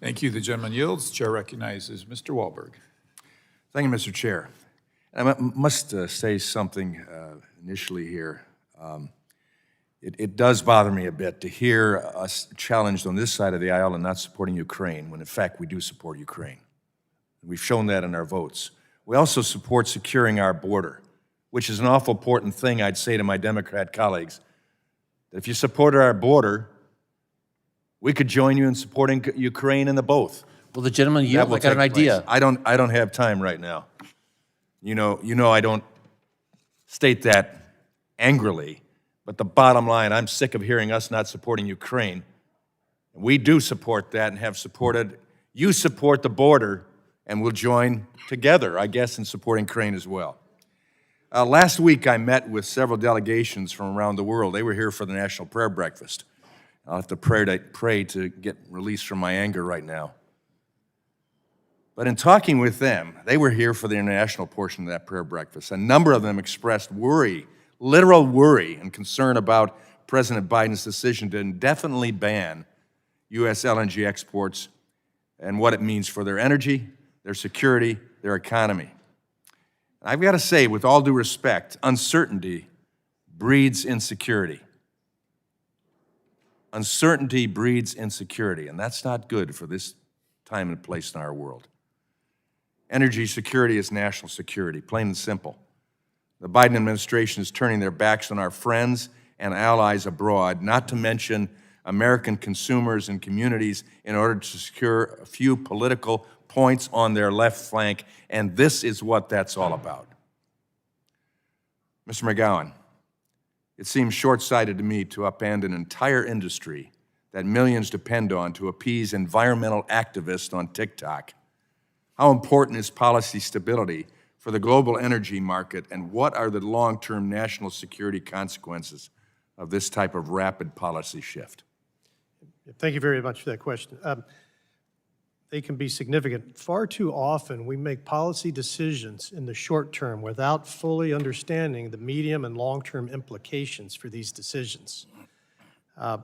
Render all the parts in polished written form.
Thank you. The gentleman yields. Chair recognizes Mr. Walberg. Thank you, Mr. Chair. I must say something initially here. It does bother me a bit to hear us challenged on this side of the aisle and not supporting Ukraine, when in fact we do support Ukraine. We've shown that in our votes. We also support securing our border, which is an awful important thing, I'd say to my Democrat colleagues. That if you supported our border, we could join you in supporting Ukraine in the both. Well, the gentleman yield, I got an idea. I don't have time right now. You know I don't state that angrily, but the bottom line, I'm sick of hearing us not supporting Ukraine. We do support that and have supported. You support the border, and we'll join together, I guess, in supporting Ukraine as well. Last week, I met with several delegations from around the world. They were here for the National Prayer Breakfast. I'll have to pray to get released from my anger right now. But in talking with them, they were here for the international portion of that prayer breakfast. A number of them expressed worry, literal worry and concern about President Biden's decision to indefinitely ban U.S. LNG exports and what it means for their energy, their security, their economy. And I've got to say, with all due respect, uncertainty breeds insecurity. Uncertainty breeds insecurity, and that's not good for this time and place in our world. Energy security is national security, plain and simple. The Biden administration is turning their backs on our friends and allies abroad, not to mention American consumers and communities, in order to secure a few political points on their left flank, and this is what that's all about. Mr. McGowan, it seems short-sighted to me to upend an entire industry that millions depend on to appease environmental activists on TikTok. How important is policy stability for the global energy market, and what are the long-term national security consequences of this type of rapid policy shift? Thank you very much for that question. They can be significant. Far too often, we make policy decisions in the short term without fully understanding the medium and long-term implications for these decisions.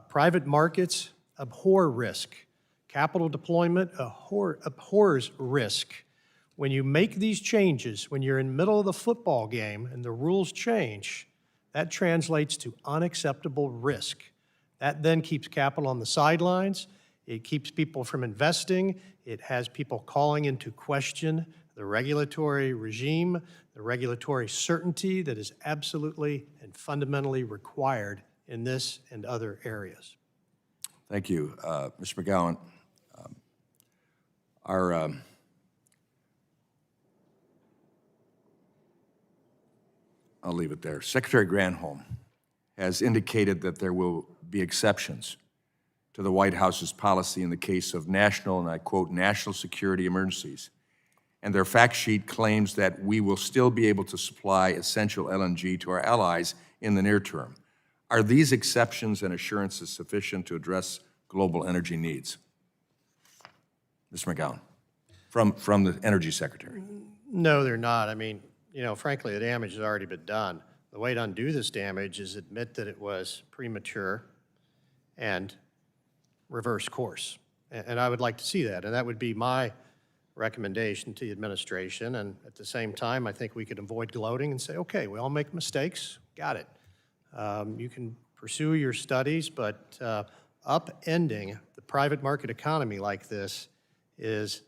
Private markets abhor risk. Capital deployment abhors risk. When you make these changes, when you're in the middle of the football game and the rules change, that translates to unacceptable risk. That then keeps capital on the sidelines. It keeps people from investing. It has people calling into question the regulatory regime, the regulatory certainty that is absolutely and fundamentally required in this and other areas. Thank you, Mr. McGowan. I'll leave it there. Secretary Granholm has indicated that there will be exceptions to the White House's policy in the case of national, and I quote, national security emergencies. And their fact sheet claims that we will still be able to supply essential LNG to our allies in the near term. Are these exceptions and assurances sufficient to address global energy needs? Mr. McGowan, from the Energy Secretary. No, they're not. I mean, frankly, the damage has already been done. The way to undo this damage is admit that it was premature and reverse course. And I would like to see that. And that would be my recommendation to the administration. And at the same time, I think we could avoid gloating and say, okay, we all make mistakes. Got it. You can pursue your studies, but upending the private market economy like this is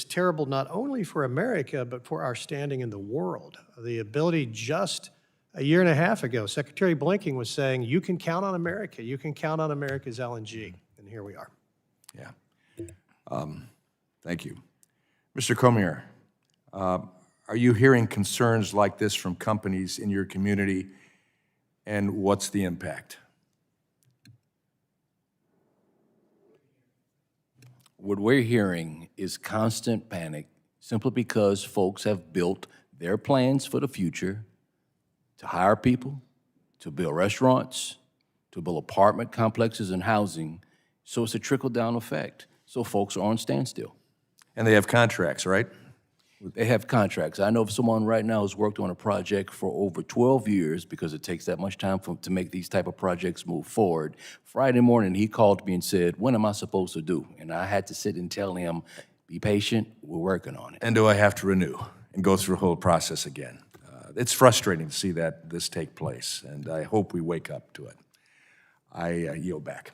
terrible not only for America, but for our standing in the world. The ability just a year and a half ago, Secretary Blinken was saying, you can count on America. You can count on America's LNG. And here we are. Yeah. Thank you. Mr. Cormier, are you hearing concerns like this from companies in your community, and what's the impact? What we're hearing is constant panic simply because folks have built their plans for the future to hire people, to build restaurants, to build apartment complexes and housing. So it's a trickle-down effect. So folks are on standstill. And they have contracts, right? They have contracts. I know of someone right now who's worked on a project for over 12 years because it takes that much time to make these type of projects move forward. Friday morning, he called me and said, "When am I supposed to do?" And I had to sit and tell him, "Be patient, we're working on it." And do I have to renew and go through the whole process again? It's frustrating to see this take place, and I hope we wake up to it. I yield back.